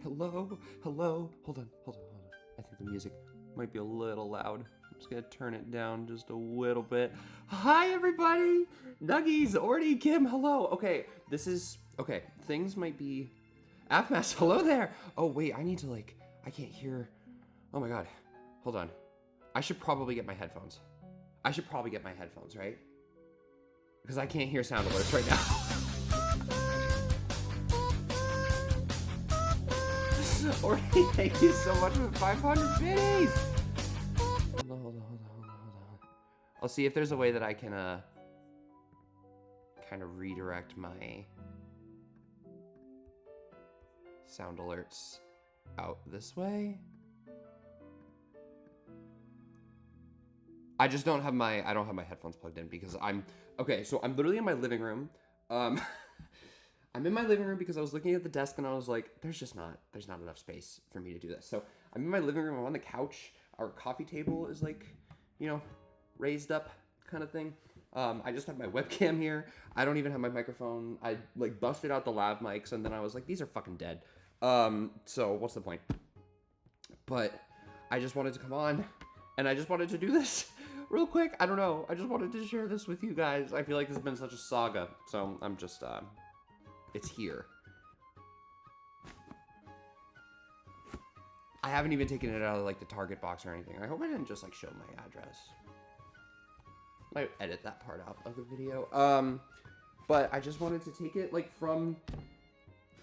Hello? Hello? Hold on. I think the music might be a little loud. I'm just gonna turn it down just a little bit. Hi, everybody! Nuggies, Orty, Kim, hello. Okay, things might be... Afmass, hello there! Oh, wait, I need to, I can't hear... Oh my god. Hold on. I should probably get my headphones. Right? Because I can't hear sound alerts right now. Orty, thank you so much for 500 biddies! Hold on. I'll see if there's a way that I can, kind of redirect my sound alerts out this way. I don't have my headphones plugged in because so I'm literally in my living room. I'm in my living room because I was looking at the desk and I was like, there's not enough space for me to do this. So I'm in my living room, I'm on the couch. Our coffee table is raised up kind of thing. I just have my webcam here. I don't even have my microphone. I busted out the lav mics and then I was like, these are fucking dead. So what's the point? But I just wanted to come on and I just wanted to do this real quick. I don't know. I just wanted to share this with you guys. I feel like this has been such a saga. So I'm just, it's here. I haven't even taken it out of the Target box or anything. I hope I didn't just show my address. I might edit that part out of the video. But I just wanted to take it from...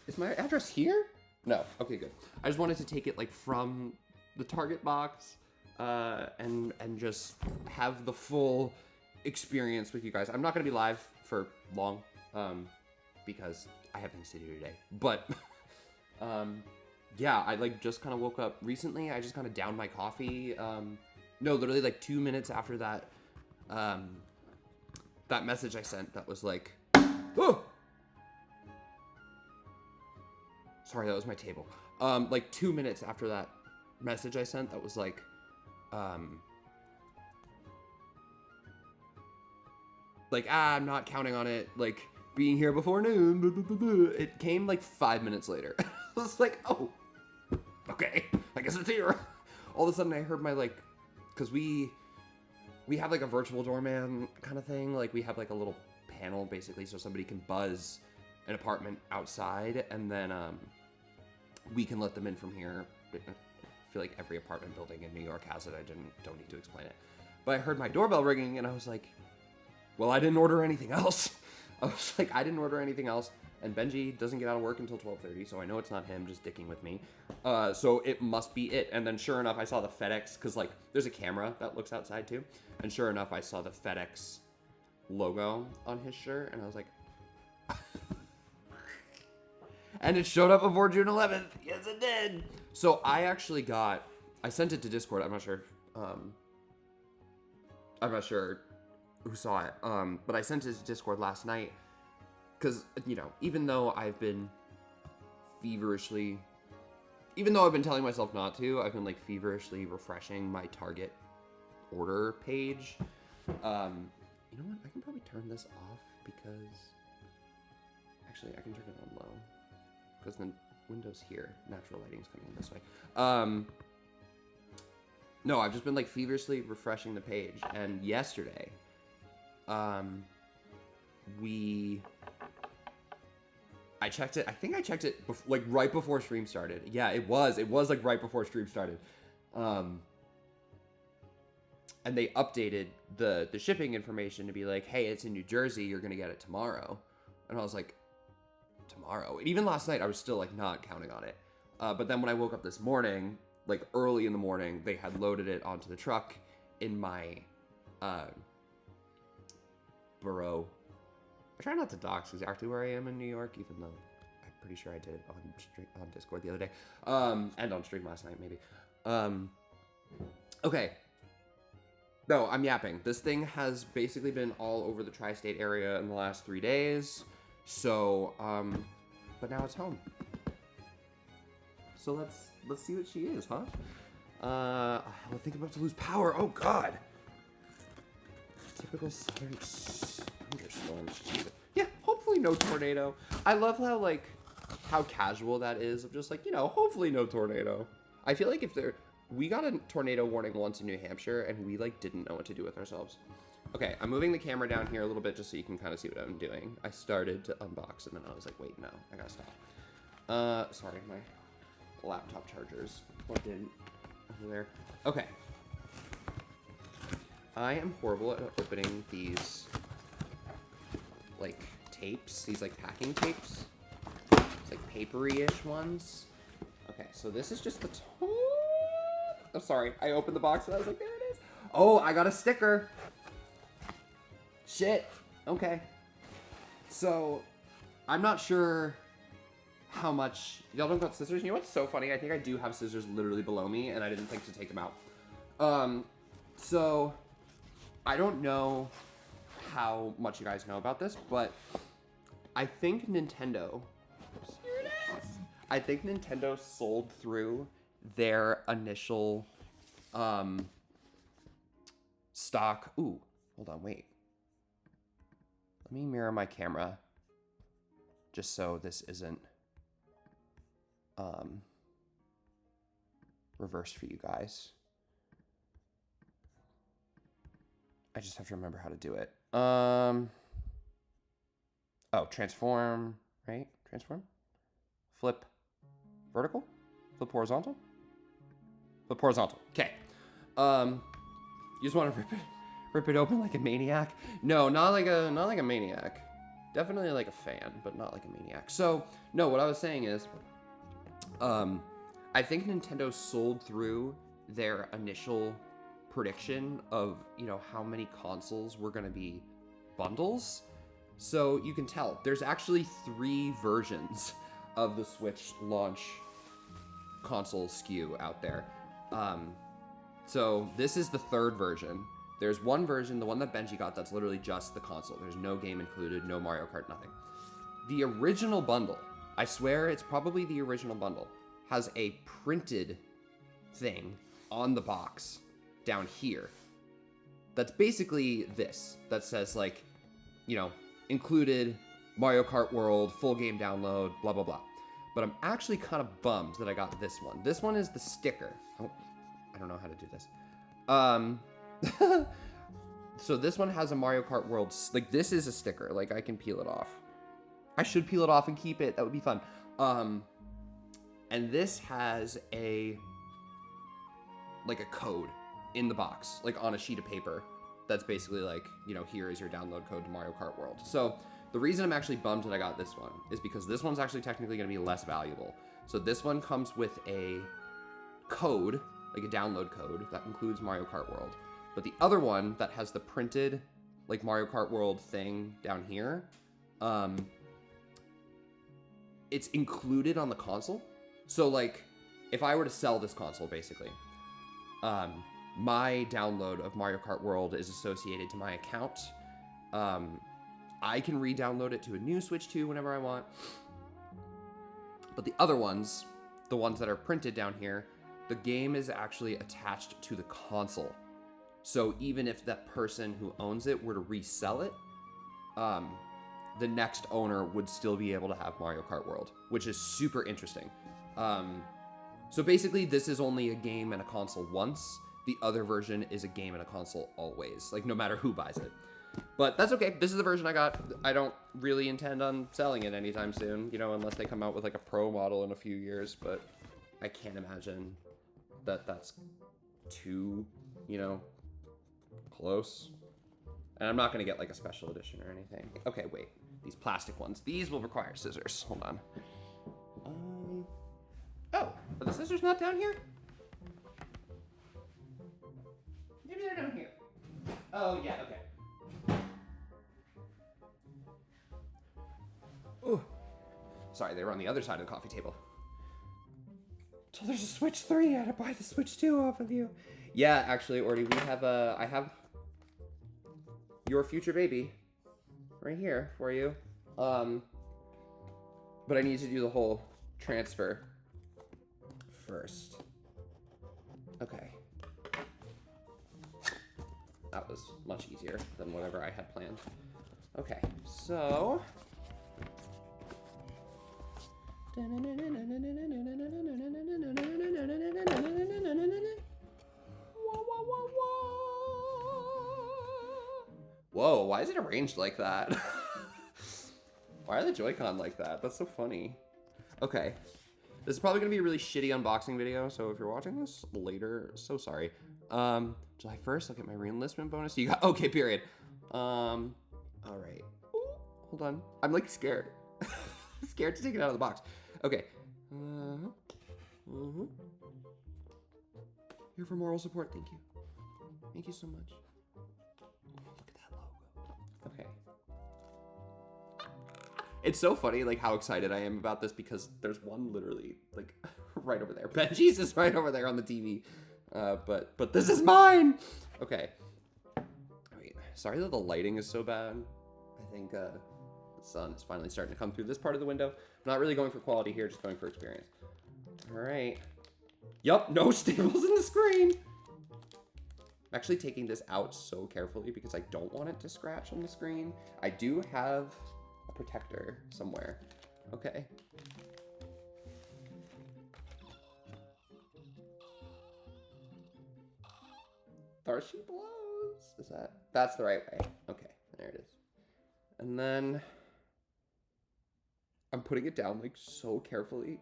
Is my address here? No. Okay, good. I just wanted to take it from the Target box and just have the full experience with you guys. I'm not gonna be live for long because I have things to do today. But yeah, I just kind of woke up recently. I just kind of downed my coffee. No, literally 2 minutes after that that message I sent that was oh! Sorry, that was my table. 2 minutes after that message I sent that was I'm not counting on it being here before noon. It came 5 minutes later. I was like, oh, okay, I guess it's here. All of a sudden I heard my because we have a virtual doorman kind of thing. We have a little panel basically so somebody can buzz an apartment outside and then we can let them in from here. I feel like every apartment building in New York has it. Don't need to explain it. But I heard my doorbell ringing and I was like, well, I didn't order anything else. I was like, I didn't order anything else. And Benji doesn't get out of work until 12:30, so I know it's not him just dicking with me. So it must be it. And then sure enough, I saw the FedEx, because there's a camera that looks outside too. And sure enough, I saw the FedEx logo on his shirt, and I was like... And it showed up before June 11th. Yes, it did. So I actually I sent it to Discord. I'm not sure who saw it. But I sent it to Discord last night. Because, even though I've been telling myself not to, I've been feverishly refreshing my Target order page. You know what? I can probably turn this off because actually I can turn it on low because the window's here. Natural lighting's coming in this way. No, I've just been feverishly refreshing the page, and yesterday, I checked it. I think I checked it right before stream started. Yeah, it was right before stream started. And they updated the shipping information to be hey, it's in New Jersey. You're gonna get it tomorrow. And I was like, tomorrow? And even last night, I was still not counting on it. But then when I woke up this morning, early in the morning, they had loaded it onto the truck in my borough. I try not to dox exactly where I am in New York, even though I'm pretty sure I did it on Discord the other day. And on stream last night, maybe. Okay. No, I'm yapping. This thing has basically been all over the tri-state area in the last 3 days. So, but now it's home. So let's see what she is, huh? I think I'm about to lose power. Oh, God. Typical southern thunderstorms. Yeah, hopefully no tornado. I love how, how casual that is of just like, you know, hopefully no tornado. I feel like if we got a tornado warning once in New Hampshire and we like didn't know what to do with ourselves. Okay, I'm moving the camera down here a little bit just so you can kind of see what I'm doing. I started to unbox and then I was like, wait, no, I gotta stop. Sorry, my laptop charger's plugged in over there. Okay. I am horrible at opening these, like, tapes, these, like, packing tapes. It's, like, papery-ish ones. Okay, so this is just the top. I'm sorry, I opened the box and I was like, there it is. Oh, I got a sticker. Shit. Okay. So, I'm not sure how much... Y'all don't got scissors? You know what's so funny? I think I do have scissors literally below me, and I didn't think to take them out. So... I don't know how much you guys know about this, but I think Nintendo... I think Nintendo sold through their initial stock. Ooh, hold on, wait. Let me mirror my camera just so this isn't reversed for you guys. I just have to remember how to do it. Oh, transform, right? Transform? Flip vertical? Flip horizontal? Flip horizontal. Okay. You just want to rip it open like a maniac? No, not like a maniac. Definitely like a fan, but not like a maniac. So, no, what I was saying is, I think Nintendo sold through their initial prediction of, you know, how many consoles were going to be bundles. So you can tell there's actually 3 versions of the Switch launch console SKU out there. So this is the 3rd version. There's one version, the one that Benji got, that's literally just the console. There's no game included, no Mario Kart, nothing. The original bundle, I swear it's probably the original bundle, has a printed thing on the box down here that's basically this, that says, like, you know, included Mario Kart World, full game download, blah blah blah. But I'm actually kind of bummed that I got this one. This one is the sticker. Oh, I don't know how to do this. So this one has a Mario Kart World, like, this is a sticker, like, I can peel it off. I should peel it off and keep it, that would be fun. And this has a code in the box, like on a sheet of paper, that's basically like, you know, here is your download code to Mario Kart World. So the reason I'm actually bummed that I got this one is because this one's actually technically going to be less valuable. So this one comes with a code, like a download code that includes Mario Kart World. But the other one that has the printed, like, Mario Kart World thing down here, it's included on the console. So, like, if I were to sell this console, basically, my download of Mario Kart World is associated to my account. I can re-download it to a new Switch 2 whenever I want. But the other ones, the ones that are printed down here, the game is actually attached to the console. So even if that person who owns it were to resell it, the next owner would still be able to have Mario Kart World, which is super interesting. So basically, this is only a game and a console once. The other version is a game and a console always, like, no matter who buys it. But that's okay. This is the version I got. I don't really intend on selling it anytime soon, you know, unless they come out with, like, a pro model in a few years. But I can't imagine that that's too, you know, close. And I'm not going to get, like, a special edition or anything. Okay, wait. These plastic ones. These will require scissors. Hold on. Oh, are the scissors not down here? Maybe they're down here. Oh, yeah, okay. Ooh. Sorry, they were on the other side of the coffee table. So there's a Switch 3. I had to buy the Switch 2 off of you. Yeah, actually, Orty, we have I have your future baby right here for you. But I need to do the whole transfer first. Okay. That was much easier than whatever I had planned. Okay, so Whoa, why is it arranged like that? Why are the Joy-Con like that? That's so funny. Okay. This is probably going to be a really shitty unboxing video, so if you're watching this later, so sorry. July 1st, I'll get my reenlistment bonus. You got, okay, period. All right. Hold on. I'm like scared. Scared to take it out of the box. Okay. Here for moral support, thank you. Thank you so much. Look at that logo. Okay. It's so funny, like, how excited I am about this because there's one literally, like, right over there. Benji's is right over there on the TV. But this is mine! Okay. Wait, sorry that the lighting is so bad. I think, the sun is finally starting to come through this part of the window. I'm not really going for quality here, just going for experience. All right. Yup, no staples in the screen! I'm actually taking this out so carefully because I don't want it to scratch on the screen. I do have a protector somewhere. Okay. There she blows. Is that's the right way. Okay, there it is. And then I'm putting it down like so carefully.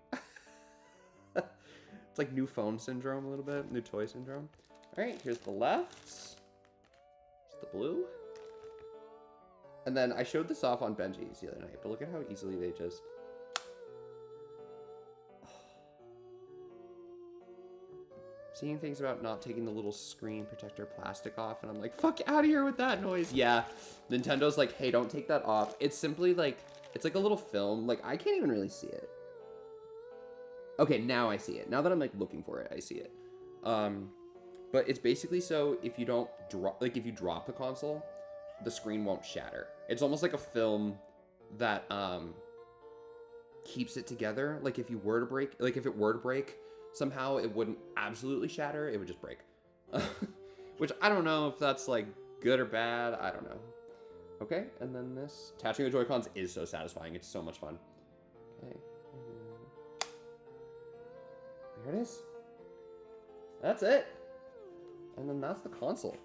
It's like new phone syndrome a little bit, new toy syndrome. All right, here's the left. Here's the blue. And then I showed this off on Benji's the other night, but look at how easily they just... Seeing things about not taking the little screen protector plastic off, and I'm like, fuck out of here with that noise. Yeah, Nintendo's like, hey, don't take that off. It's simply like, it's like a little film. Like, I can't even really see it. Okay, now I see it. Now that I'm like looking for it, I see it. But it's basically so if you don't drop, like if you drop the console, the screen won't shatter. It's almost like a film that keeps it together. Like if you were to break, like if it were to break, somehow it wouldn't absolutely shatter, it would just break. Which I don't know if that's like good or bad, I don't know. Okay, and then this, attaching the Joy-Cons is so satisfying, it's so much fun. Okay. There it is. That's it. And then that's the console.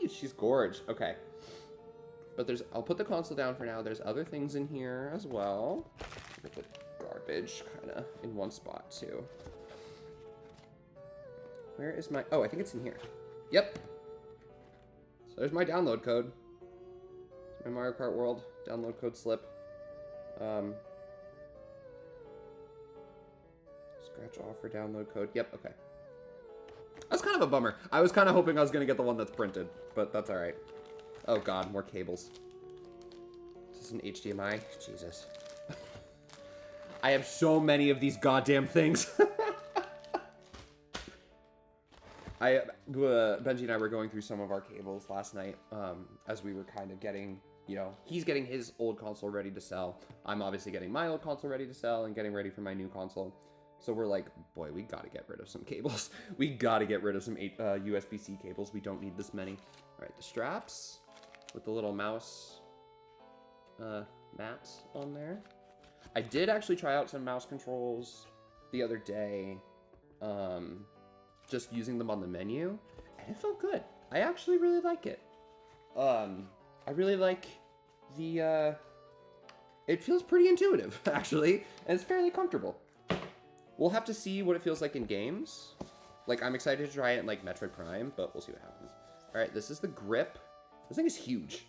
She's gorge. Okay. But I'll put the console down for now. There's other things in here as well. I'll put garbage kind of in one spot too. Where is my, oh, I think it's in here. Yep. So there's my download code. My Mario Kart World download code slip. Scratch off for download code. Yep, okay. That's kind of a bummer. I was kind of hoping I was going to get the one that's printed, but that's all right. Oh god, more cables. Is this an HDMI? Jesus. I have so many of these goddamn things. Benji and I were going through some of our cables last night as we were kind of getting, you know, he's getting his old console ready to sell. I'm obviously getting my old console ready to sell and getting ready for my new console. So we're like, boy, we gotta get rid of some cables. We gotta get rid of some USB-C cables. We don't need this many. All right, the straps with the little mouse mats on there. I did actually try out some mouse controls the other day, just using them on the menu, and it felt good. I actually really like it. I really like the, it feels pretty intuitive, actually, and it's fairly comfortable. We'll have to see what it feels like in games. Like, I'm excited to try it in, like, Metroid Prime, but we'll see what happens. All right, this is the grip. This thing is huge.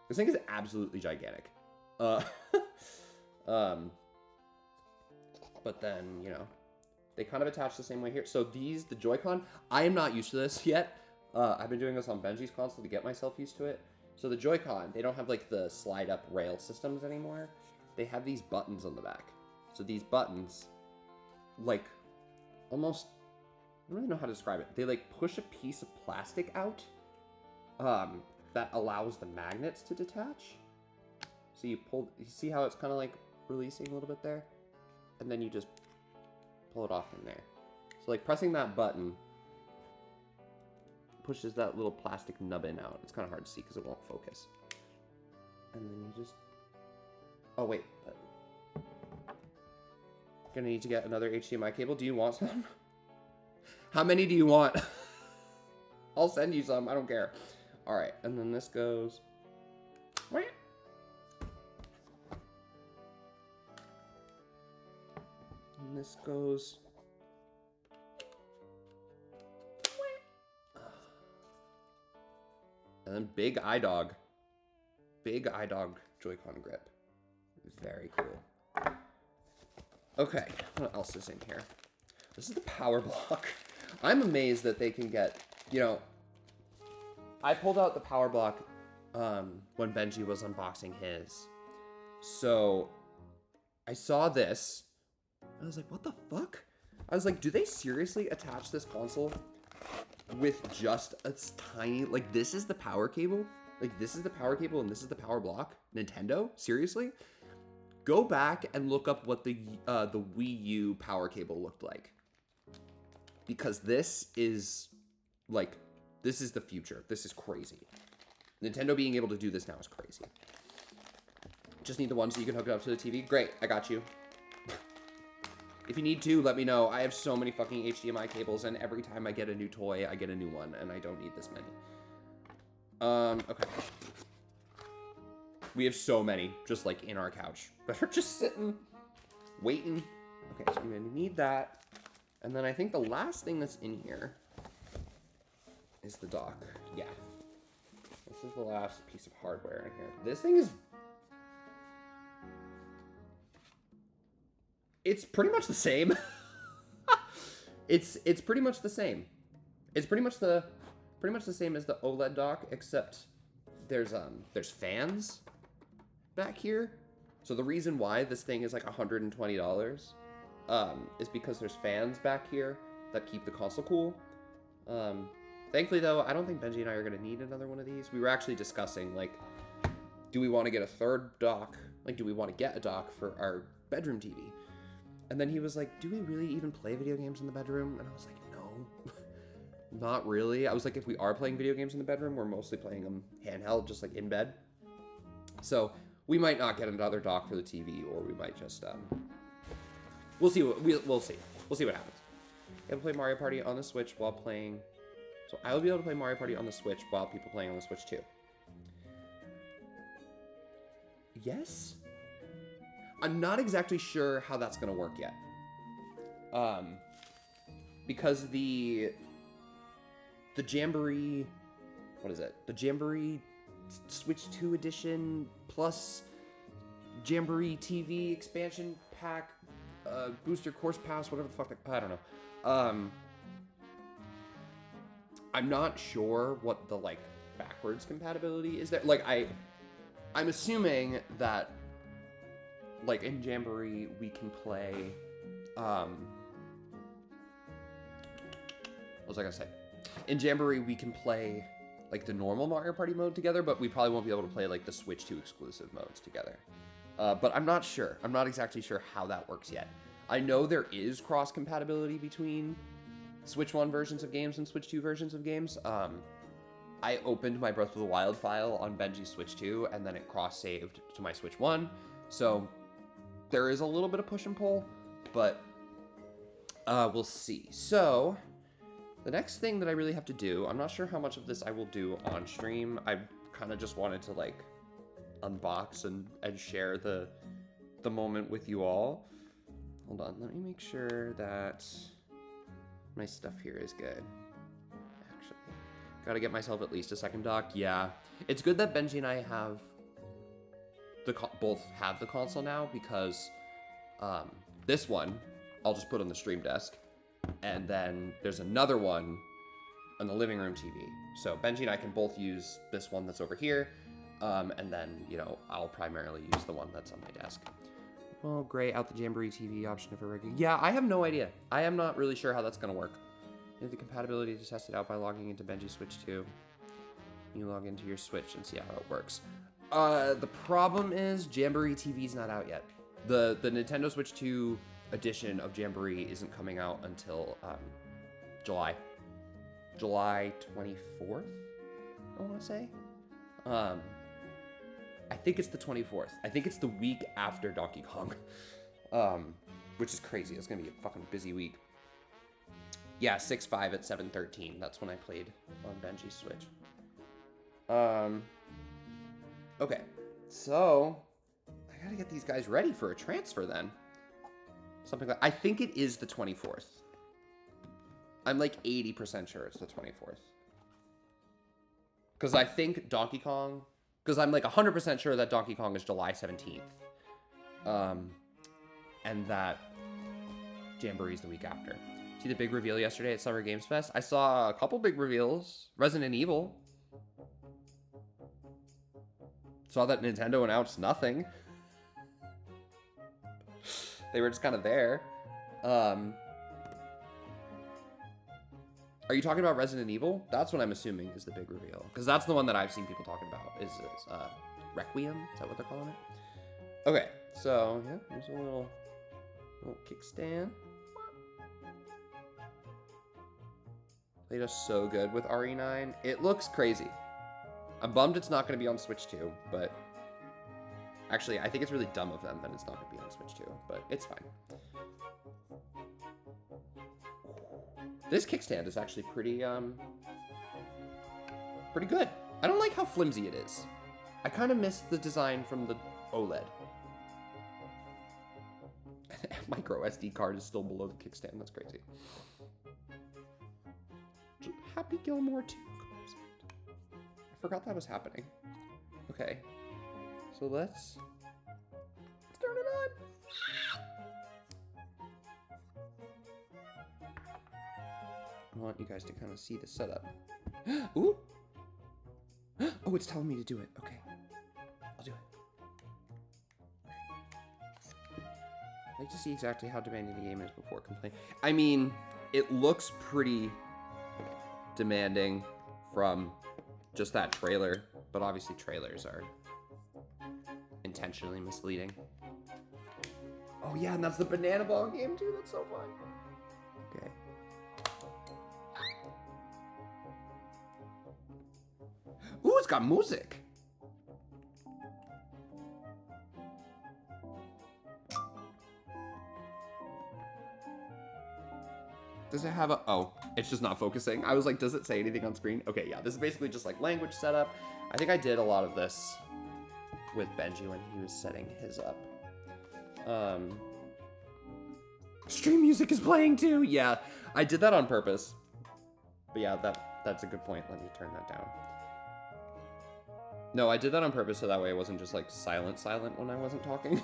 This thing is absolutely gigantic. But then, you know, they kind of attach the same way here. So the Joy-Con, I am not used to this yet. I've been doing this on Benji's console to get myself used to it. So the Joy-Con, they don't have, like, the slide-up rail systems anymore. They have these buttons on the back. So these buttons, like, almost, I don't really know how to describe it. They, like, push a piece of plastic out that allows the magnets to detach. So you see how it's kind of, like, releasing a little bit there? And then you just pull it off from there. So, like, pressing that button pushes that little plastic nubbin out. It's kind of hard to see because it won't focus. And then you just Oh, wait. Gonna need to get another HDMI cable. Do you want some? How many do you want? I'll send you some. I don't care. All right. And then this goes... Wait. And this goes... And then big iDog. Big iDog Joy-Con grip. Very cool. Okay, what else is in here? This is the power block. I'm amazed that they can get, you know, I pulled out the power block when Benji was unboxing his. So I saw this. I was like, what the fuck? I was like, do they seriously attach this console with just a tiny, like, this is the power cable? Like, this is the power cable and this is the power block? Nintendo? Seriously? Go back and look up what the Wii U power cable looked like. Because this is, like, this is the future. This is crazy. Nintendo being able to do this now is crazy. Just need the one so you can hook it up to the TV. Great, I got you. If you need to, let me know. I have so many fucking HDMI cables, and every time I get a new toy, I get a new one, and I don't need this many. Okay. We have so many, just like in our couch, that are just sitting, waiting. Okay, so you're gonna need that. And then I think the last thing that's in here is the dock. Yeah. This is the last piece of hardware in here. This thing is... It's pretty much the same. It's pretty much the same. It's pretty much the same as the OLED dock, except there's fans back here. So the reason why this thing is like $120 is because there's fans back here that keep the console cool. Thankfully though, I don't think Benji and I are gonna need another one of these. We were actually discussing, like, do we want to get a third dock? Like, do we want to get a dock for our bedroom TV? And then he was like, do we really even play video games in the bedroom? And I was like, no, not really. I was like, if we are playing video games in the bedroom, we're mostly playing them handheld, just like in bed. So we might not get another dock for the TV, or we might just, we'll see. We'll see. We'll see what happens. Able to play Mario Party on the Switch while playing. So I will be able to play Mario Party on the Switch while people playing on the Switch too. Yes? I'm not exactly sure how that's going to work yet. Because the Jamboree, what is it? The Jamboree Switch 2 edition plus Jamboree TV expansion pack, booster course pass, whatever the fuck, I don't know. I'm not sure what the, like, backwards compatibility is there. Like, I'm assuming that, like, in Jamboree, we can play, what was I gonna say? In Jamboree, we can play, like, the normal Mario Party mode together, but we probably won't be able to play, like, the Switch 2 exclusive modes together. But I'm not sure. I'm not exactly sure how that works yet. I know there is cross-compatibility between Switch 1 versions of games and Switch 2 versions of games. I opened my Breath of the Wild file on Benji's Switch 2, and then it cross-saved to my Switch 1, so there is a little bit of push and pull, but we'll see. So, the next thing that I really have to do, I'm not sure how much of this I will do on stream. I kind of just wanted to, like, unbox and share the moment with you all. Hold on, let me make sure that my stuff here is good. Actually, gotta get myself at least a second dock. Yeah, it's good that Benji and I have both have the console now, because this one I'll just put on the stream desk, and then there's another one on the living room TV. So Benji and I can both use this one that's over here, and then, you know, I'll primarily use the one that's on my desk. Well, gray out the Jamboree TV option if a regular. Yeah, I have no idea. I am not really sure how that's gonna work. You have the compatibility to test it out by logging into Benji Switch 2. You log into your Switch and see how it works. The problem is Jamboree TV's not out yet. The Nintendo Switch 2 edition of Jamboree isn't coming out until July 24th, I want to say. I think it's the 24th. I think it's the week after Donkey Kong. Which is crazy. It's going to be a fucking busy week. Yeah, 6-5 at 7:13. That's when I played on Benji's Switch. Okay. So, I got to get these guys ready for a transfer then. Something like... I think it is the 24th. I'm like 80% sure it's the 24th. Because I think Donkey Kong... Because I'm like 100% sure that Donkey Kong is July 17th. And that Jamboree's the week after. See the big reveal yesterday at Summer Games Fest? I saw a couple big reveals. Resident Evil. Saw that Nintendo announced nothing. They were just kind of there. Are you talking about Resident Evil? That's what I'm assuming is the big reveal. Because that's the one that I've seen people talking about. Is Requiem? Is that what they're calling it? Okay, so yeah, there's a little kickstand. Played us so good with RE9. It looks crazy. I'm bummed it's not going to be on Switch 2, but... Actually, I think it's really dumb of them that it's not going to be on Switch 2, but it's fine. This kickstand is actually pretty good. I don't like how flimsy it is. I kind of miss the design from the OLED. Micro SD card is still below the kickstand. That's crazy. Happy Gilmore 2 concept. I forgot that was happening. Okay. So let's turn it on. I want you guys to kind of see the setup. Ooh! Oh, it's telling me to do it. Okay. I'll do it. I'd like to see exactly how demanding the game is before complaining. I mean, it looks pretty demanding from just that trailer, but obviously trailers are intentionally misleading. Oh yeah, and that's the banana ball game too. That's so fun. Okay. Ooh, it's got music. Does it have a... Oh, it's just not focusing. I was like, does it say anything on screen? Okay, yeah, this is basically just like language setup. I think I did a lot of this with Benji when he was setting his up. Stream music is playing too. Yeah, I did that on purpose. But yeah, that's a good point. Let me turn that down. No, I did that on purpose so that way it wasn't just like silent when I wasn't talking.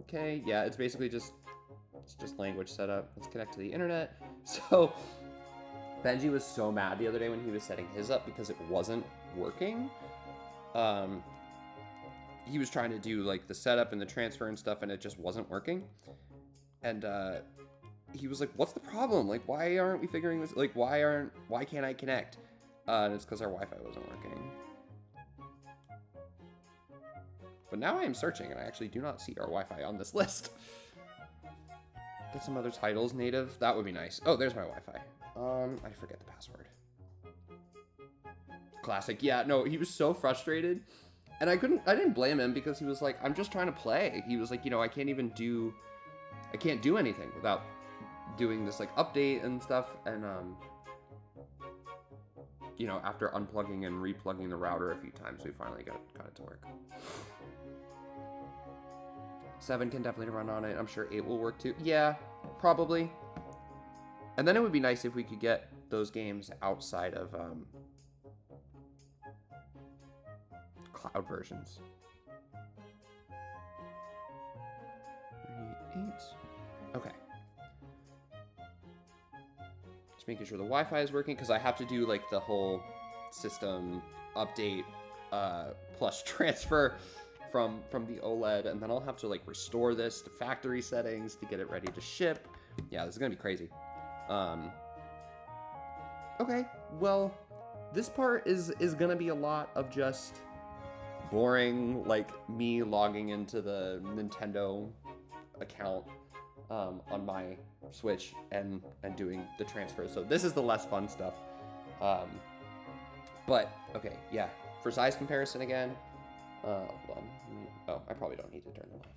Okay, yeah, it's basically just language setup. Let's connect to the internet. So Benji was so mad the other day when he was setting his up because it wasn't working. He was trying to do like the setup and the transfer and stuff, and it just wasn't working. And he was like, "What's the problem? Like, why aren't we figuring this? Like, why can't I connect?" And it's because our Wi-Fi wasn't working. But now I am searching, and I actually do not see our Wi-Fi on this list. Get some other titles native. That would be nice. Oh, there's my Wi-Fi. I forget the password. Classic. Yeah, no, he was so frustrated. And I didn't blame him because he was like, I'm just trying to play. He was like, you know, I can't do anything without doing this like update and stuff. And, you know, after unplugging and replugging the router a few times, we finally got it to work. 7 can definitely run on it. I'm sure 8 will work too. Yeah, probably. And then it would be nice if we could get those games outside of cloud versions. 38. Okay. Just making sure the Wi-Fi is working because I have to do like the whole system update plus transfer from the OLED, and then I'll have to like restore this to factory settings to get it ready to ship. Yeah, this is gonna be crazy. Okay, well, this part is gonna be a lot of just boring, like me logging into the Nintendo account on my Switch and doing the transfer. So this is the less fun stuff. But Okay, yeah. For size comparison again. Hold on. Oh, I probably don't need to turn them off.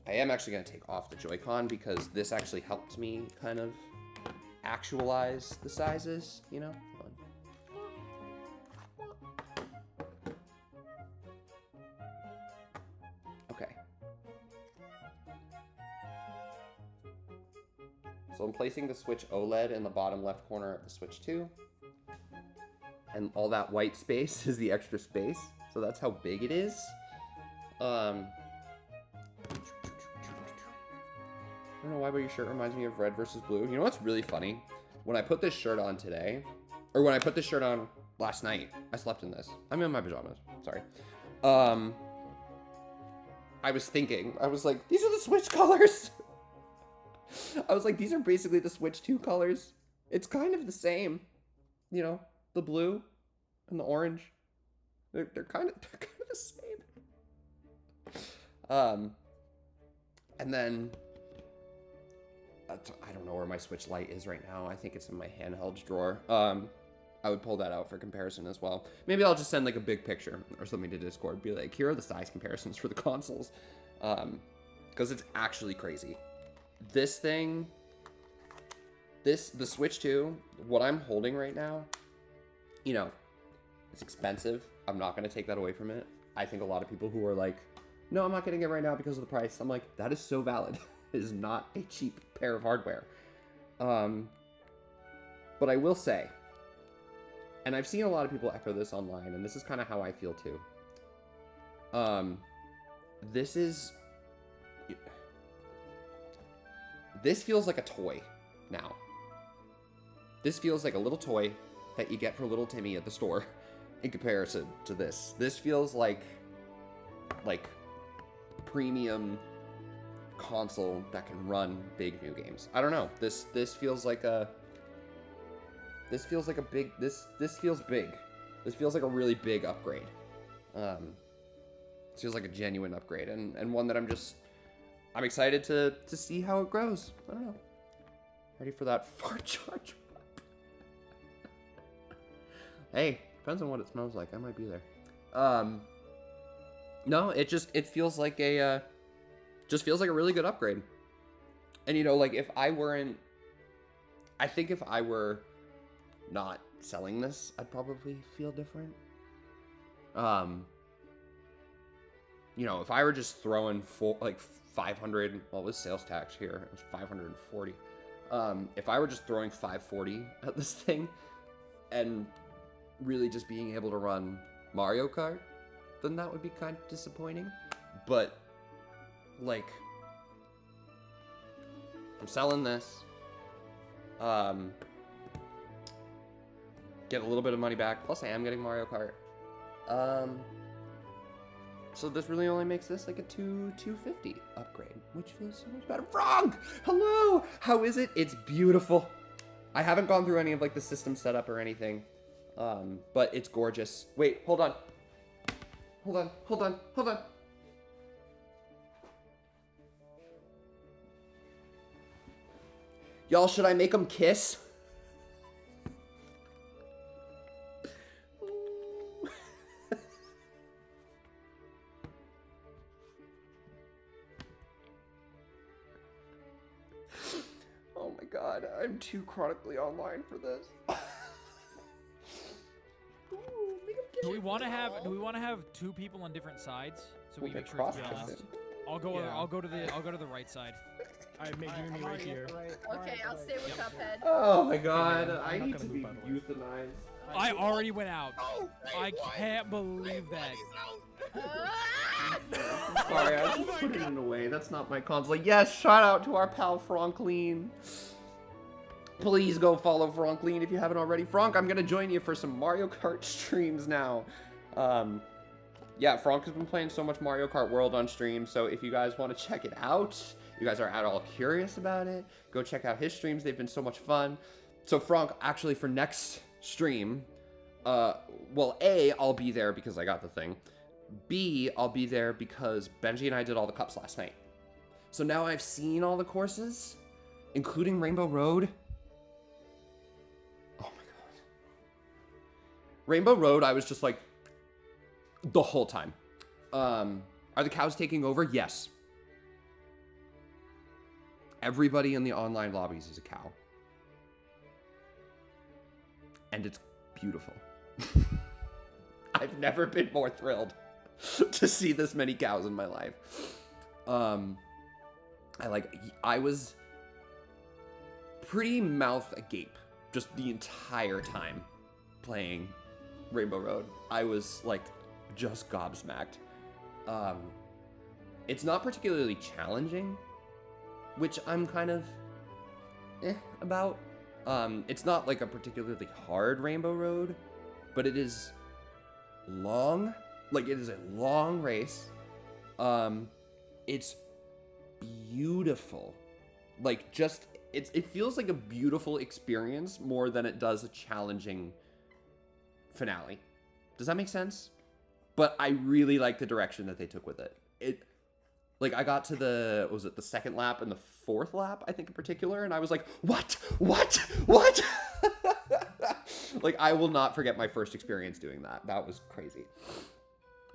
I am actually going to take off the Joy-Con because this actually helps me kind of actualize the sizes, you know? Hold on. Okay. So I'm placing the Switch OLED in the bottom left corner of the Switch 2. And all that white space is the extra space. So that's how big it is. I don't know why, but your shirt reminds me of red versus blue. You know what's really funny? When I put this shirt on today, or when I put this shirt on last night, I slept in this. I'm in my pajamas, sorry. I was thinking, I was like, these are the Switch colors. I was like, these are basically the Switch 2 colors. It's kind of the same, you know, the blue and the orange. They're kind of the same. And then I don't know where my Switch Lite is right now. I think it's in my handheld drawer. I would pull that out for comparison as well. Maybe I'll just send like a big picture or something to Discord. Be like, here are the size comparisons for the consoles. Because it's actually crazy. This thing, the Switch 2, what I'm holding right now, you know, it's expensive. I'm not going to take that away from it. I think a lot of people who are like, no, I'm not getting it right now because of the price. I'm like, that is so valid. It is not a cheap pair of hardware. But I will say, and I've seen a lot of people echo this online, and this is kind of how I feel too. This feels like a toy now. This feels like a little toy that you get for little Timmy at the store in comparison to this. This feels like premium console that can run big new games. I don't know. This feels like a big this feels big. This feels like a really big upgrade. This feels like a genuine upgrade and one that I'm excited to see how it grows. I don't know. Ready for that fart charge? Hey, depends on what it smells like. I might be there. No, it feels like a really good upgrade. And you know, like I think if I were not selling this, I'd probably feel different. You know, if I were just throwing like 500, well, with sales tax here, it was 540. If I were just throwing 540 at this thing and really just being able to run Mario Kart, then that would be kind of disappointing. But like, I'm selling this. Get a little bit of money back. Plus, I am getting Mario Kart. So this really only makes this like a 250 upgrade, which feels so much better. Frog! Hello! How is it? It's beautiful. I haven't gone through any of like the system setup or anything, but it's gorgeous. Wait, hold on. Hold on. Y'all, should I make them kiss? Oh my god, I'm too chronically online for this. Ooh, do we want to have two people on different sides so we make sure it's balanced? I'll go to the right side. Alright, make me right here. Okay, I'll stay with Cuphead. Oh my god, I need to be euthanized. I already went out. I can't believe that. Sorry, I just put it in a way. That's not my console. Yes, shout out to our pal Franklin. Please go follow Franklin if you haven't already. Frank, I'm gonna join you for some Mario Kart streams now. Yeah, Frank has been playing so much Mario Kart World on stream, so if you guys want to check it out, you guys are at all curious about it, go check out his streams. They've been so much fun. So Frank, actually for next stream, well, A, I'll be there because I got the thing. B, I'll be there because Benji and I did all the cups last night. So now I've seen all the courses, including Rainbow Road. Oh my god. Rainbow Road, I was just like, the whole time. Are the cows taking over? Yes. Everybody in the online lobbies is a cow. And it's beautiful. I've never been more thrilled to see this many cows in my life. I was pretty mouth agape just the entire time playing Rainbow Road. I was like just gobsmacked. It's not particularly challenging, which I'm kind of about. It's not like a particularly hard Rainbow Road, but it is long. Like, it is a long race. It's beautiful. Like, just, it feels like a beautiful experience more than it does a challenging finale. Does that make sense? But I really like the direction that they took with it. Like, I got to the second lap and the fourth lap, I think in particular, and I was like, what? Like, I will not forget my first experience doing that. That was crazy.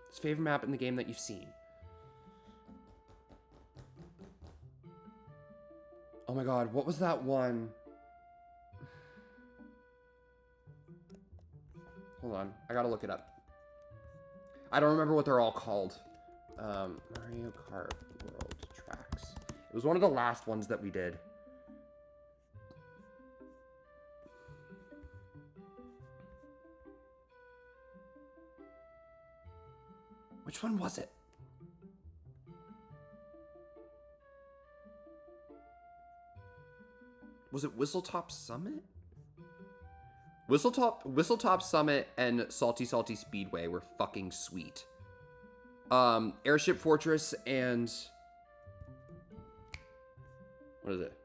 What's your favorite map in the game that you've seen? Oh my god, what was that one? Hold on, I gotta look it up. I don't remember what they're all called. Mario Kart World Tracks. It was one of the last ones that we did. Which one was it? Was it Whistletop Summit? Whistletop Summit and Salty Speedway were fucking sweet. Airship Fortress and what is it?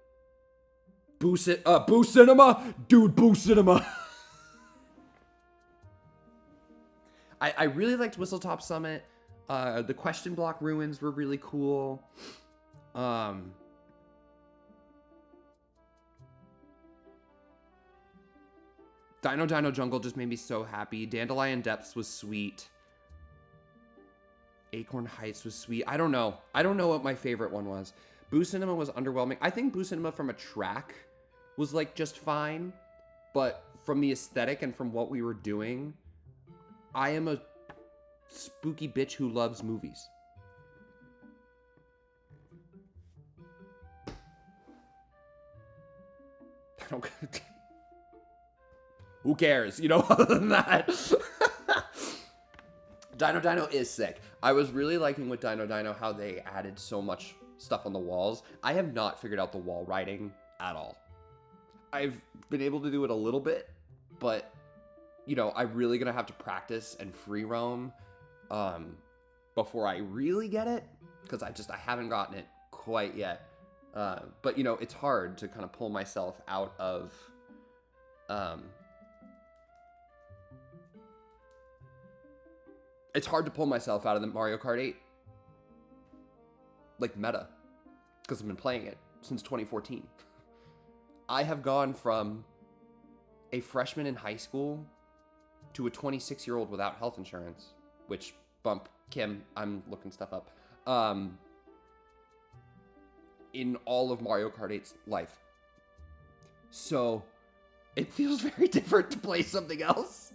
Boo Cinema? Dude, Boo Cinema. I really liked Whistletop Summit. The Question Block Ruins were really cool. Dino Jungle just made me so happy. Dandelion Depths was sweet. Acorn Heights was sweet. I don't know what my favorite one was. Boo Cinema was underwhelming. I think Boo Cinema from a track was like just fine. But from the aesthetic and from what we were doing, I am a spooky bitch who loves movies. I don't... Who cares? You know, other than that. Dino is sick. I was really liking with Dino how they added so much stuff on the walls. I have not figured out the wall riding at all. I've been able to do it a little bit, but, you know, I'm really going to have to practice and free roam before I really get it, because I haven't gotten it quite yet. But, you know, it's hard to kind of pull myself out of... It's hard to pull myself out of the Mario Kart 8, like, meta, because I've been playing it since 2014. I have gone from a freshman in high school to a 26-year-old without health insurance, which, bump, Kim, I'm looking stuff up, in all of Mario Kart 8's life. So, it feels very different to play something else.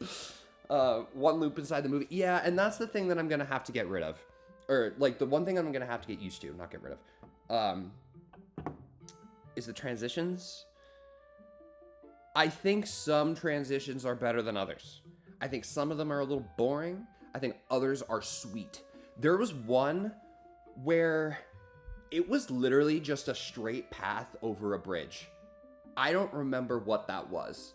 One loop inside the movie. Yeah, and that's the thing that I'm going to have to get rid of. Or, like, the one thing I'm going to have to get used to, not get rid of, is the transitions. I think some transitions are better than others. I think some of them are a little boring. I think others are sweet. There was one where it was literally just a straight path over a bridge. I don't remember what that was.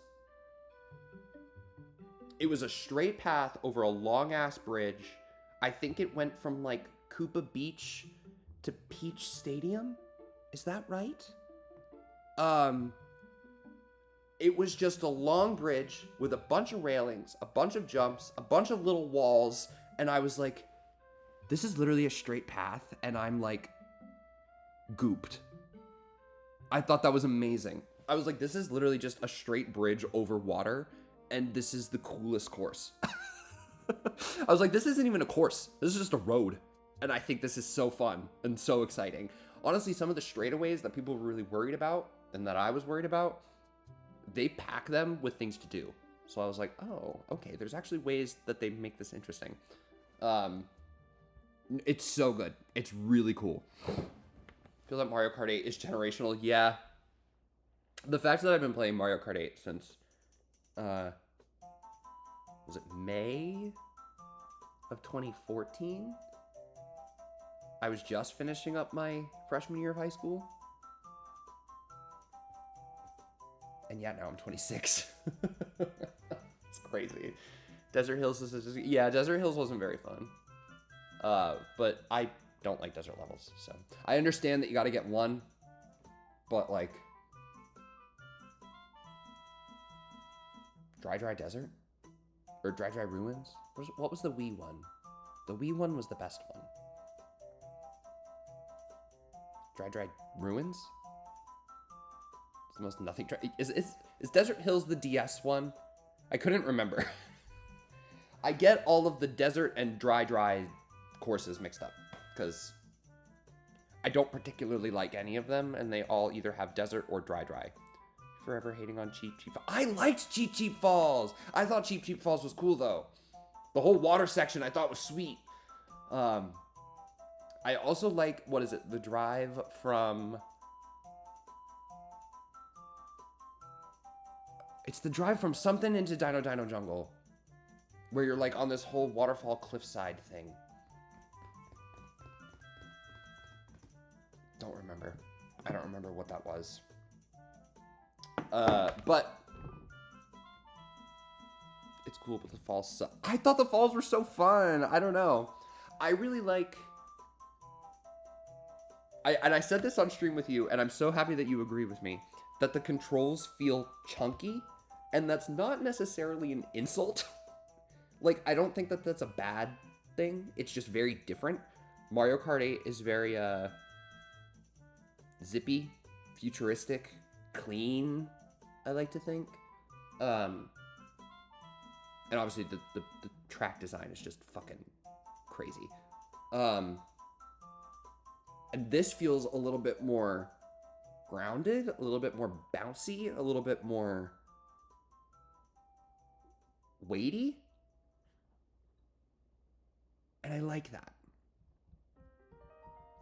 It was a straight path over a long-ass bridge. I think it went from, like, Koopa Beach to Peach Stadium? Is that right? It was just a long bridge with a bunch of railings, a bunch of jumps, a bunch of little walls, and I was like, this is literally a straight path, and I'm, like, gooped. I thought that was amazing. I was like, this is literally just a straight bridge over water, and this is the coolest course. I was like, this isn't even a course. This is just a road. And I think this is so fun and so exciting. Honestly, some of the straightaways that people were really worried about and that I was worried about, they pack them with things to do. So I was like, oh, okay, there's actually ways that they make this interesting. It's so good. It's really cool. Feel like Mario Kart 8 is generational. Yeah. The fact that I've been playing Mario Kart 8 since, was it May of 2014? I was just finishing up my freshman year of high school. And yeah, now I'm 26. It's crazy. Desert Hills is just, yeah, Desert Hills wasn't very fun. But I don't like desert levels, so. I understand that you gotta get one, but like... Dry Desert? Or Dry Ruins? What was the Wii one? The Wii one was the best one. Dry Ruins? It's the most nothing dry. Is Desert Hills the DS one? I couldn't remember. I get all of the desert and dry courses mixed up because I don't particularly like any of them, and they all either have desert or dry. Forever hating on Cheap Cheap Falls. I liked Cheap Cheap Falls. I thought Cheap Cheap Falls was cool though. The whole water section I thought was sweet. I also like, what is it? The drive from... It's the drive from something into Dino Jungle. Where you're like on this whole waterfall cliffside thing. Don't remember. I don't remember what that was. But it's cool, but the falls suck. I thought the falls were so fun. I don't know. I really like... And I said this on stream with you, and I'm so happy that you agree with me, that the controls feel chunky, and that's not necessarily an insult. Like, I don't think that that's a bad thing. It's just very different. Mario Kart 8 is very, zippy, futuristic, clean, I like to think. And obviously the track design is just fucking crazy. And this feels a little bit more grounded, a little bit more bouncy, a little bit more weighty. And I like that.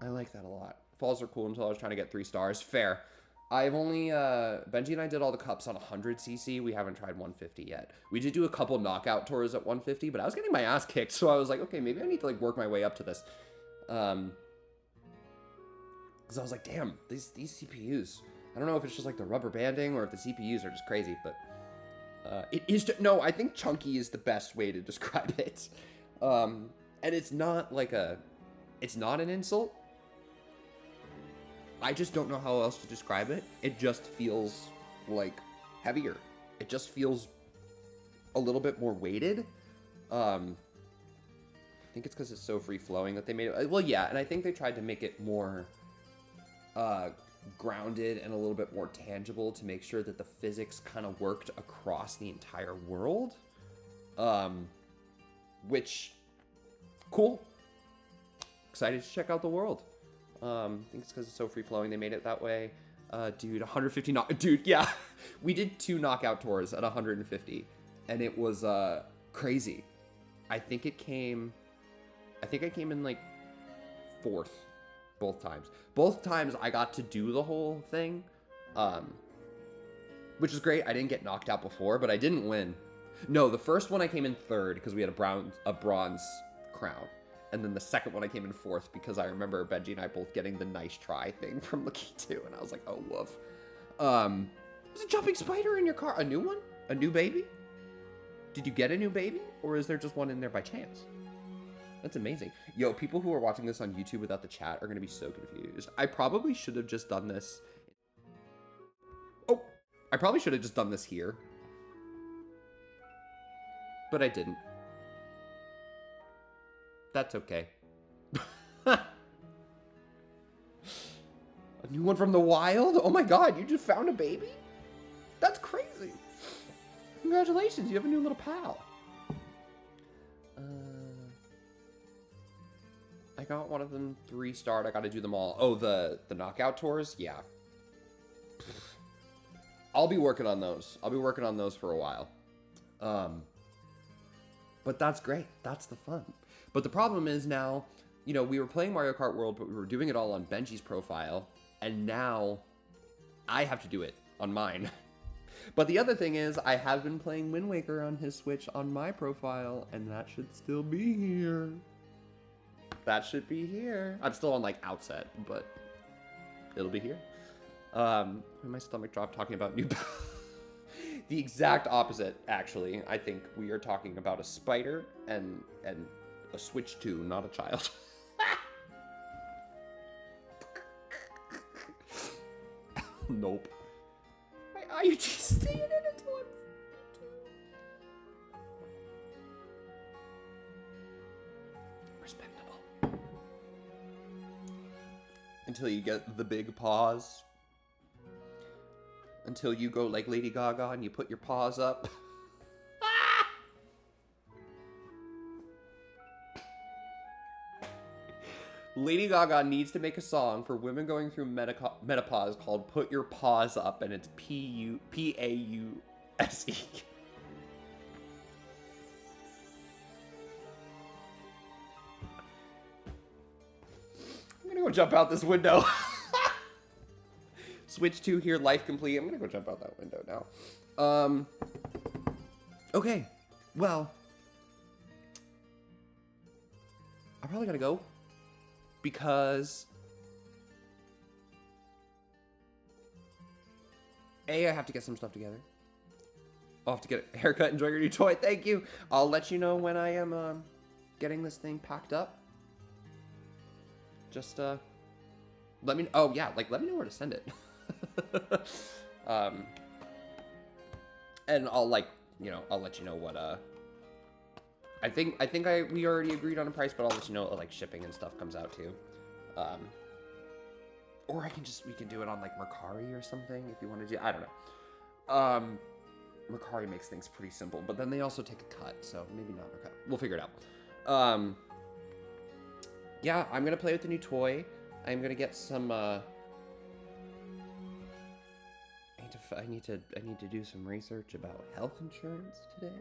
I like that a lot. Falls are cool until I was trying to get 3 stars. Fair. I've only, Benji and I did all the cups on 100cc. We haven't tried 150 yet. We did do a couple knockout tours at 150, but I was getting my ass kicked, so I was like, okay, maybe I need to, like, work my way up to this. Because I was like, damn, these CPUs. I don't know if it's just, like, the rubber banding or if the CPUs are just crazy, but... it is just... No, I think chunky is the best way to describe it. And it's not, like, a... It's not an insult. I just don't know how else to describe it. It just feels, like, heavier. It just feels a little bit more weighted. I think it's because it's so free-flowing that they made it... Well, yeah, and I think they tried to make it more grounded and a little bit more tangible to make sure that the physics kind of worked across the entire world. Which... Cool. Excited to check out the world. I think it's because it's so free-flowing they made it that way. Dude, 150 Dude, yeah. We did 2 knockout tours at 150. And it was, crazy. I think I came in, like, 4th. Both times. Both times I got to do the whole thing. Which is great. I didn't get knocked out before, but I didn't win. No, the first one I came in 3rd because we had a bronze crown. And then the second one I came in 4th because I remember Benji and I both getting the nice try thing from Lucky 2. And I was like, oh, woof. There's a jumping spider in your car. A new one? A new baby? Did you get a new baby? Or is there just one in there by chance? That's amazing. Yo, people who are watching this on YouTube without the chat are going to be so confused. I probably should have just done this. Oh, I probably should have just done this here. But I didn't. That's okay. A new one from the wild? Oh my god, you just found a baby? That's crazy. Congratulations, you have a new little pal. I got one of them 3-starred. I got to do them all. Oh, the knockout tours? Yeah. I'll be working on those. I'll be working on those for a while. But that's great. That's the fun. But the problem is now, you know, we were playing Mario Kart World, but we were doing it all on Benji's profile. And now I have to do it on mine. But the other thing is, I have been playing Wind Waker on his Switch on my profile, and that should still be here. That should be here. I'm still on, like, Outset, but it'll be here. My stomach dropped talking about new... The exact opposite, actually. I think we are talking about a spider and a Switch 2, not a child. Nope. Why are you just staying in it until I'm 42? Respectable. Until you get the big paws. Until you go like Lady Gaga and you put your paws up. Lady Gaga needs to make a song for women going through menopause called Put Your Paws Up, and it's P-A-U-S-E. I'm gonna go jump out this window. Switch 2 here, life complete. I'm gonna go jump out that window now. Okay, well, I probably gotta go because I have to get some stuff together. I'll have to get a haircut, enjoy your new toy. Thank you. I'll let you know when I am getting this thing packed up. Just let me. Oh yeah, like let me know where to send it. And I'll like, you know, I'll let you know what I think we already agreed on a price, but I'll let you know what, like, shipping and stuff comes out too. Or we can do it on like Mercari or something if you want to do. I don't know. Mercari makes things pretty simple, but then they also take a cut, so maybe not Mercari. We'll figure it out. Yeah, I'm gonna play with the new toy. I'm gonna get some. I need to do some research about health insurance today.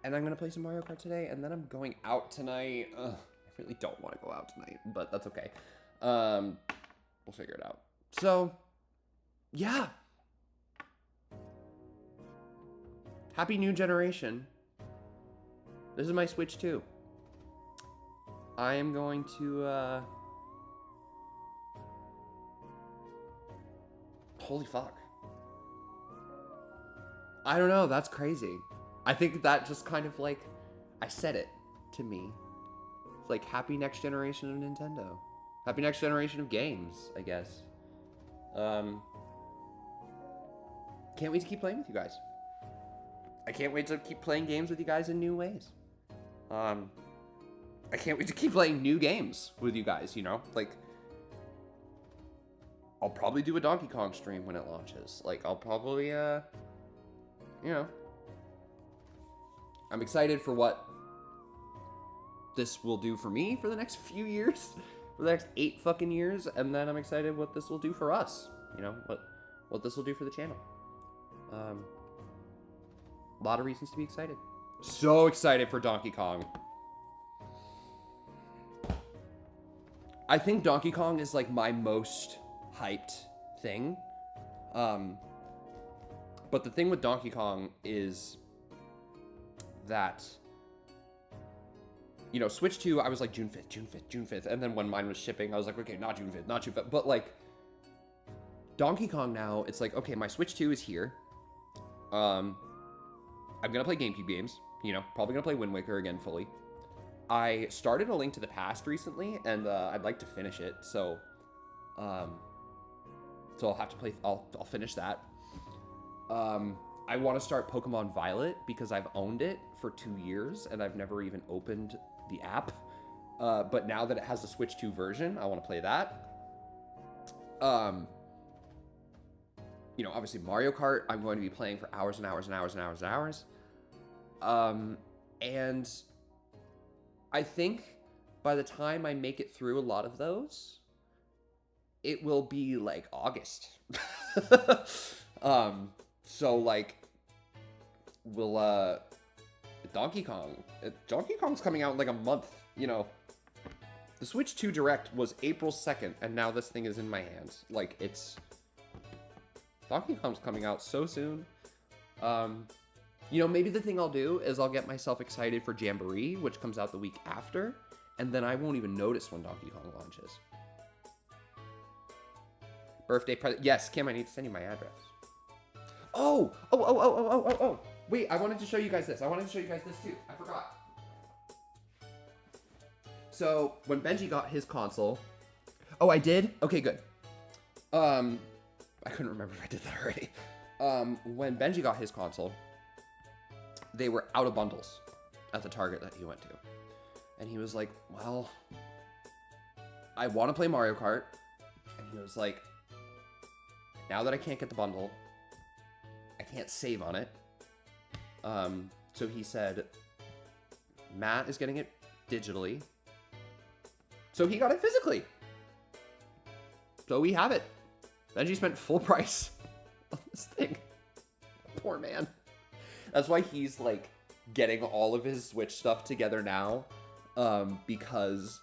And I'm gonna play some Mario Kart today, and then I'm going out tonight. Ugh, I really don't want to go out tonight, but that's okay. We'll figure it out. So, yeah. Happy new generation. This is my Switch 2. I am going to, holy fuck. I don't know, that's crazy. I think that just kind of like, I said it to me. It's like, happy next generation of Nintendo. Happy next generation of games, I guess. Can't wait to keep playing with you guys. I can't wait to keep playing games with you guys in new ways. I can't wait to keep playing new games with you guys, you know? Like, I'll probably do a Donkey Kong stream when it launches. Like, I'll probably, you know. I'm excited for what this will do for me for the next few years. For the next 8 fucking years. And then I'm excited what this will do for us. You know, what this will do for the channel. A lot of reasons to be excited. So excited for Donkey Kong. I think Donkey Kong is like my most hyped thing. But the thing with Donkey Kong is that, you know, Switch 2, I was like June 5th. And then when mine was shipping, I was like, okay, not June 5th. But like, Donkey Kong now, it's like, okay, my Switch 2 is here. I'm gonna play GameCube games, you know, probably gonna play Wind Waker again fully. I started A Link to the Past recently, and I'd like to finish it, so I'll have to play, I'll finish that. I want to start Pokemon Violet, because I've owned it for 2 years, and I've never even opened the app. But now that it has the Switch 2 version, I want to play that. you know, obviously Mario Kart, I'm going to be playing for hours and hours and hours and hours and hours. And I think by the time I make it through a lot of those, it will be like August. So like, we'll, Donkey Kong's coming out in like a month, you know. The Switch 2 Direct was April 2nd, and now this thing is in my hands. Like, Donkey Kong's coming out so soon. You know, maybe the thing I'll do is I'll get myself excited for Jamboree, which comes out the week after, and then I won't even notice when Donkey Kong launches. Birthday present. Yes, Kim, I need to send you my address. Oh! Wait, I wanted to show you guys this. I wanted to show you guys this too. I forgot. So, when Benji got his console... Oh, I did? Okay, good. I couldn't remember if I did that already. When Benji got his console, they were out of bundles at the Target that he went to. And he was like, well, I want to play Mario Kart. And he was like, now that I can't get the bundle, I can't save on it. So he said, Matt is getting it digitally. So he got it physically. So we have it. Benji spent full price on this thing. Poor man. That's why he's like getting all of his Switch stuff together now. Because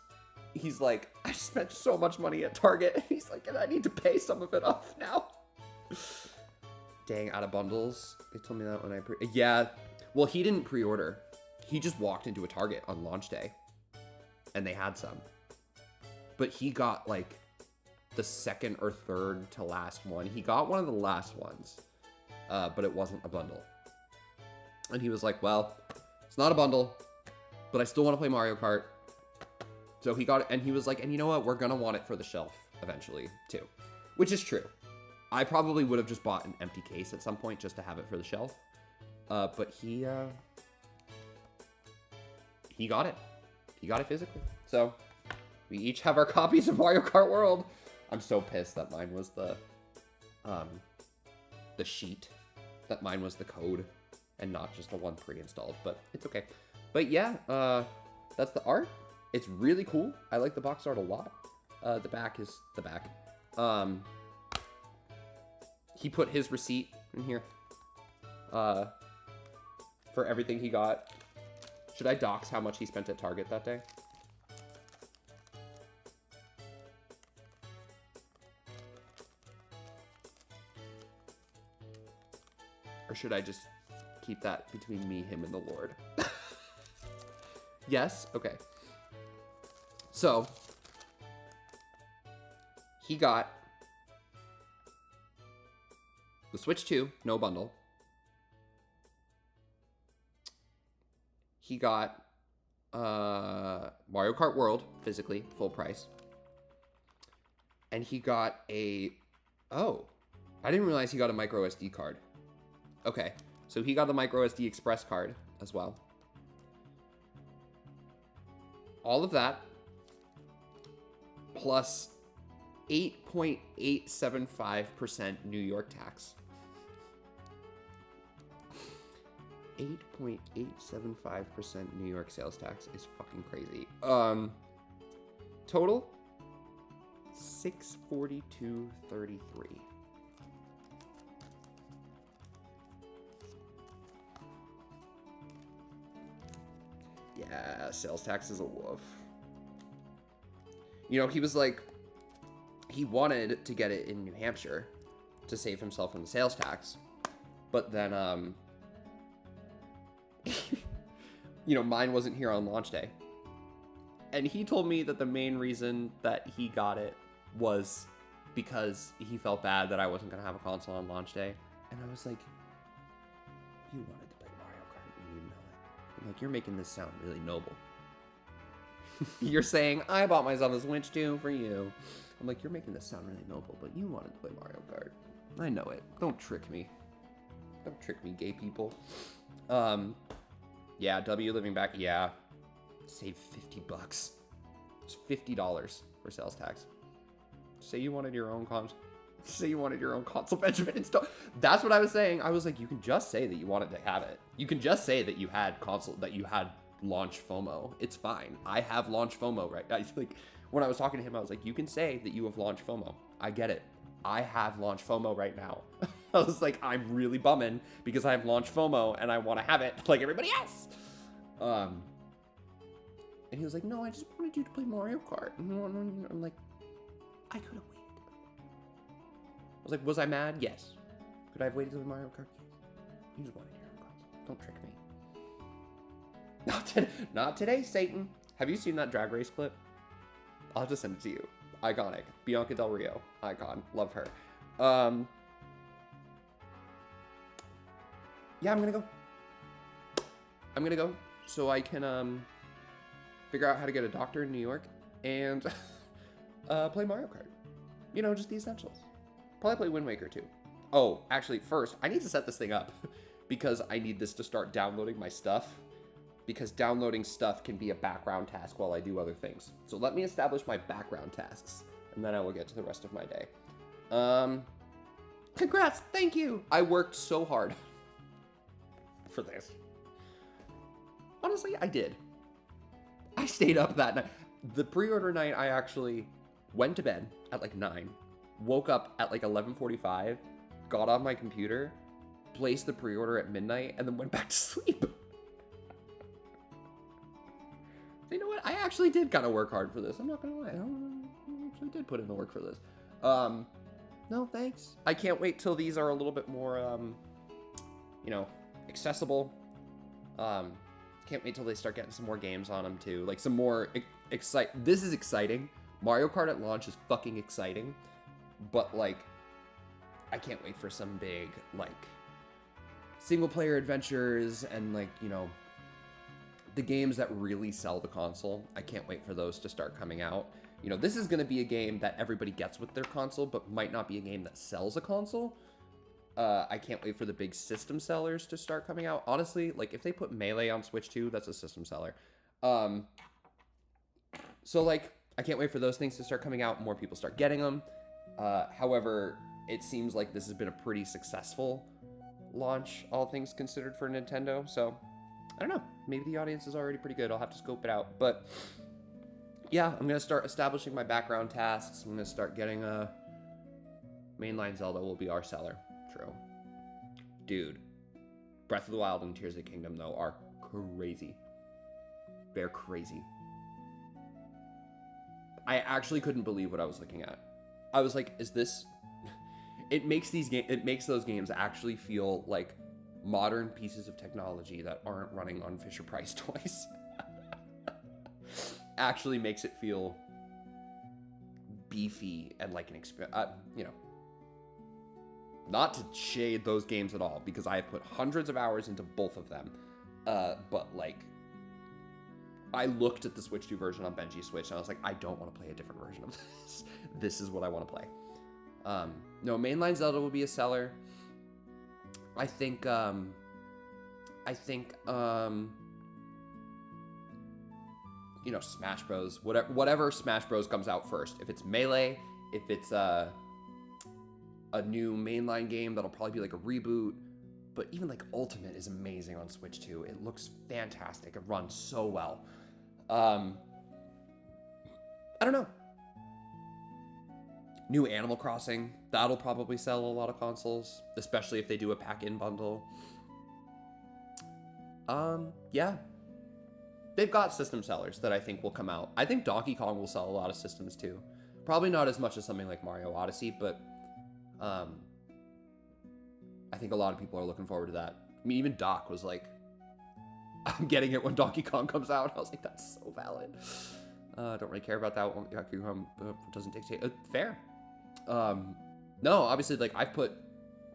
he's like, I spent so much money at Target. And he's like, and I need to pay some of it off now. Dang, out of bundles. They told me that when I yeah. Well, he didn't pre-order. He just walked into a Target on launch day. And they had some. But he got like the second or third to last one. He got one of the last ones. But it wasn't a bundle. And he was like, well, it's not a bundle, but I still want to play Mario Kart. So he got it, and he was like, and you know what? We're going to want it for the shelf eventually, too. Which is true. I probably would have just bought an empty case at some point just to have it for the shelf. But he got it. He got it physically. So we each have our copies of Mario Kart World. I'm so pissed that mine was the sheet. That mine was the code and not just the one pre-installed, but it's okay. But yeah, that's the art. It's really cool. I like the box art a lot. The back is the back. He put his receipt in here for everything he got. Should I dox how much he spent at Target that day? Or should I just keep that between me, him, and the Lord? Yes? Okay. So, he got the Switch 2, no bundle. He got Mario Kart World, physically, full price. And he got a... Oh, I didn't realize he got a micro SD card. Okay, so he got the micro SD Express card as well. All of that, plus 8.875% New York tax. 8.875% New York sales tax is fucking crazy. Total, $642.33. Yeah, sales tax is a woof. You know, he was like, he wanted to get it in New Hampshire to save himself from the sales tax. But then, you know, mine wasn't here on launch day. And he told me that the main reason that he got it was because he felt bad that I wasn't going to have a console on launch day. And I was like, you wanted to play Mario Kart, you didn't know it. I'm like, you're making this sound really noble. You're saying, I bought myself a Switch 2 for you. I'm like, you're making this sound really noble, but you wanted to play Mario Kart. I know it. Don't trick me. Don't trick me, gay people. Yeah, W living back, yeah. Save $50. It's $50 for sales tax. Say you wanted your own console. Say you wanted your own console, Benjamin. That's what I was saying. I was like, you can just say that you wanted to have it. You can just say that you had console, that you had launch FOMO. It's fine. I have launch FOMO, right? When I was talking to him, I was like, you can say that you have launch FOMO. I get it. I have launch FOMO right now. I was like, I'm really bumming because I have launch FOMO and I want to have it like everybody else. And he was like, no, I just wanted you to play Mario Kart. And I'm like, I could have waited. I was like, was I mad? Yes. Could I have waited till Mario Kart? Yes. You just wanted your own console. Don't trick me. Not today, Satan. Have you seen that Drag Race clip? I'll have to send it to you. Iconic. Bianca Del Rio. Icon. Love her. Yeah, I'm gonna go so I can figure out how to get a doctor in New York and play Mario Kart. You know, just the essentials. Probably play Wind Waker too. Oh, actually, first, I need to set this thing up because I need this to start downloading my stuff, because downloading stuff can be a background task while I do other things. So let me establish my background tasks, and then I will get to the rest of my day. Congrats, thank you. I worked so hard for this. Honestly, I did. I stayed up that night. The pre-order night, I actually went to bed at like 9, woke up at like 11:45, got on my computer, placed the pre-order at midnight, and then went back to sleep. You know what? I actually did kind of work hard for this. I'm not gonna lie. I actually did put in the work for this. No, thanks. I can't wait till these are a little bit more, you know, accessible. Can't wait till they start getting some more games on them too. Like some more This is exciting. Mario Kart at launch is fucking exciting. But like, I can't wait for some big, like, single player adventures and like, you know, the games that really sell the console. I can't wait for those to start coming out. You know, this is going to be a game that everybody gets with their console, but might not be a game that sells a console. I can't wait for the big system sellers to start coming out. Honestly, like, if they put Melee on Switch 2, that's a system seller. So, like, I can't wait for those things to start coming out, more people start getting them. However, it seems like this has been a pretty successful launch, all things considered, for Nintendo. So, I don't know. Maybe the audience is already pretty good. I'll have to scope it out. But, yeah, I'm going to start establishing my background tasks. I'm going to start getting a mainline Zelda will be our seller. True. Dude, Breath of the Wild and Tears of the Kingdom, though, are crazy. They're crazy. I actually couldn't believe what I was looking at. I was like, is this... It makes those games actually feel like modern pieces of technology that aren't running on Fisher-Price toys. Actually makes it feel beefy and like an you know, not to shade those games at all, because I have put hundreds of hours into both of them. But like, I looked at the Switch 2 version on Benji's Switch and I was like, I don't want to play a different version of this. This is what I want to play. No, mainline Zelda will be a seller. I think, you know, Smash Bros. Whatever Smash Bros. Comes out first. If it's Melee, if it's a new mainline game, that'll probably be like a reboot. But even like Ultimate is amazing on Switch 2. It looks fantastic. It runs so well. I don't know. New Animal Crossing, that'll probably sell a lot of consoles, especially if they do a pack-in bundle. Yeah. They've got system sellers that I think will come out. I think Donkey Kong will sell a lot of systems too. Probably not as much as something like Mario Odyssey, but I think a lot of people are looking forward to that. I mean, even Doc was like, I'm getting it when Donkey Kong comes out. I was like, that's so valid. Don't really care about that one. Donkey Kong doesn't dictate. Fair. No, obviously, like, I've put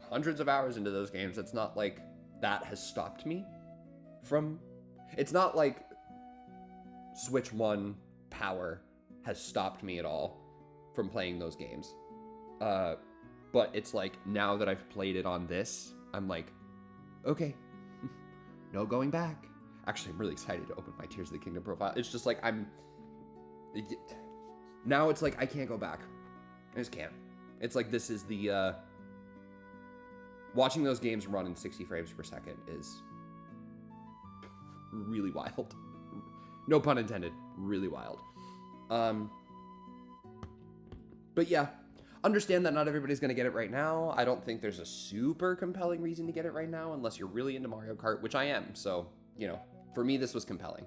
hundreds of hours into those games. It's not like that has stopped me from... It's not like Switch 1 power has stopped me at all from playing those games. But it's like, now that I've played it on this, I'm like, okay, no going back. Actually, I'm really excited to open my Tears of the Kingdom profile. It's just like, now it's like, I can't go back. I just can't. It's like this is the watching those games run in 60 frames per second is really wild. No pun intended. Really wild. But yeah, understand that not everybody's going to get it right now. I don't think there's a super compelling reason to get it right now unless you're really into Mario Kart, which I am. So, you know, for me, this was compelling.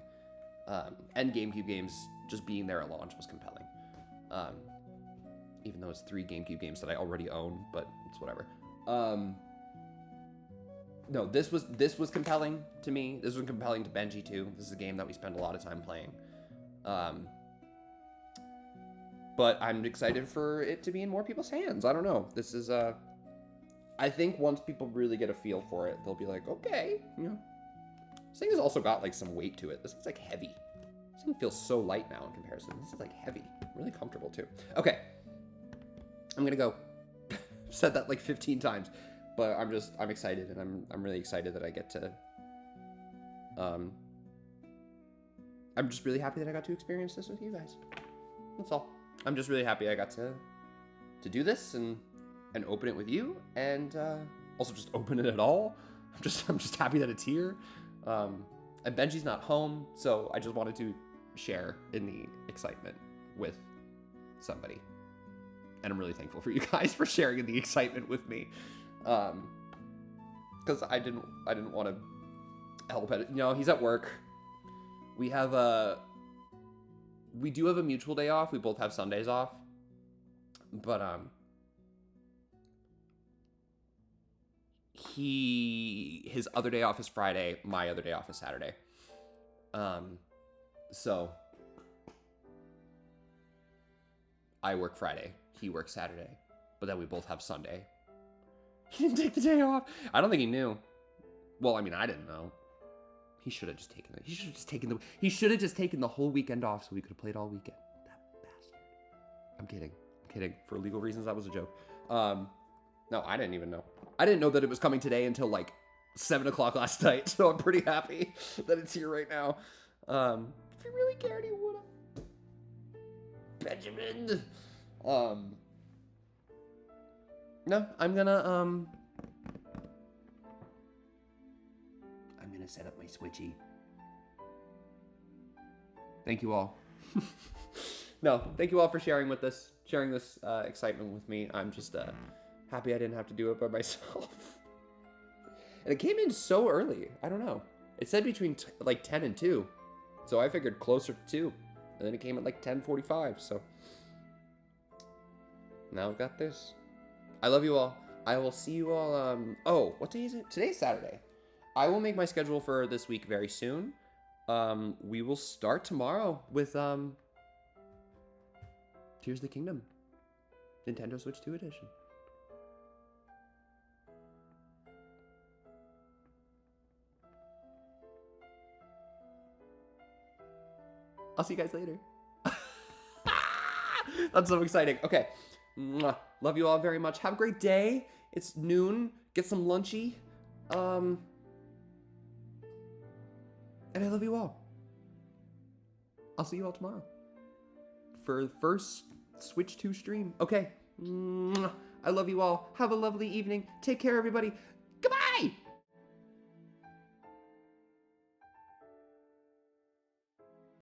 And GameCube games, just being there at launch was compelling. Even though it's 3 GameCube games that I already own, but it's whatever. No, this was compelling to me. This was compelling to Benji too. This is a game that we spend a lot of time playing. But I'm excited for it to be in more people's hands. I don't know. This is I think once people really get a feel for it, they'll be like, okay, you know. This thing has also got like some weight to it. This is like heavy. This thing feels so light now in comparison. This is like heavy, really comfortable too. Okay, I'm gonna go. Said that like 15 times, but I'm excited, and I'm really excited that I get to. I'm just really happy that I got to experience this with you guys. That's all. I'm just really happy I got to do this and open it with you, and also just open it at all. I'm just happy that it's here. And Benji's not home, so I just wanted to share in the excitement with somebody. And I'm really thankful for you guys for sharing in the excitement with me. Because I didn't want to help it. You know, he's at work. We do have a mutual day off. We both have Sundays off. But his other day off is Friday. My other day off is Saturday. So I work Friday. He works Saturday. But then we both have Sunday. He didn't take the day off. I don't think he knew. Well, I mean, I didn't know. He should have just taken it. He should have just taken the whole weekend off so we could have played all weekend. That bastard. I'm kidding. For legal reasons, that was a joke. No, I didn't even know. I didn't know that it was coming today until like 7 o'clock last night. So I'm pretty happy that it's here right now. If you really cared, you would have. Benjamin. No, I'm gonna set up my Switchy. Thank you all. No, thank you all for sharing this excitement with me. I'm just happy I didn't have to do it by myself. And it came in so early. I don't know. It said between like 10 and 2. So I figured closer to 2. And then it came at like 10:45. So now I've got this. I love you all. I will see you all. Oh, what day is it? Today's Saturday. I will make my schedule for this week very soon. We will start tomorrow with Tears of the Kingdom, Nintendo Switch 2 edition. I'll see you guys later. That's so exciting. Okay. Mwah. Love you all very much. Have a great day. It's noon. Get some lunchy. And I love you all. I'll see you all tomorrow for the first Switch 2 stream. Okay. I love you all. Have a lovely evening. Take care, everybody.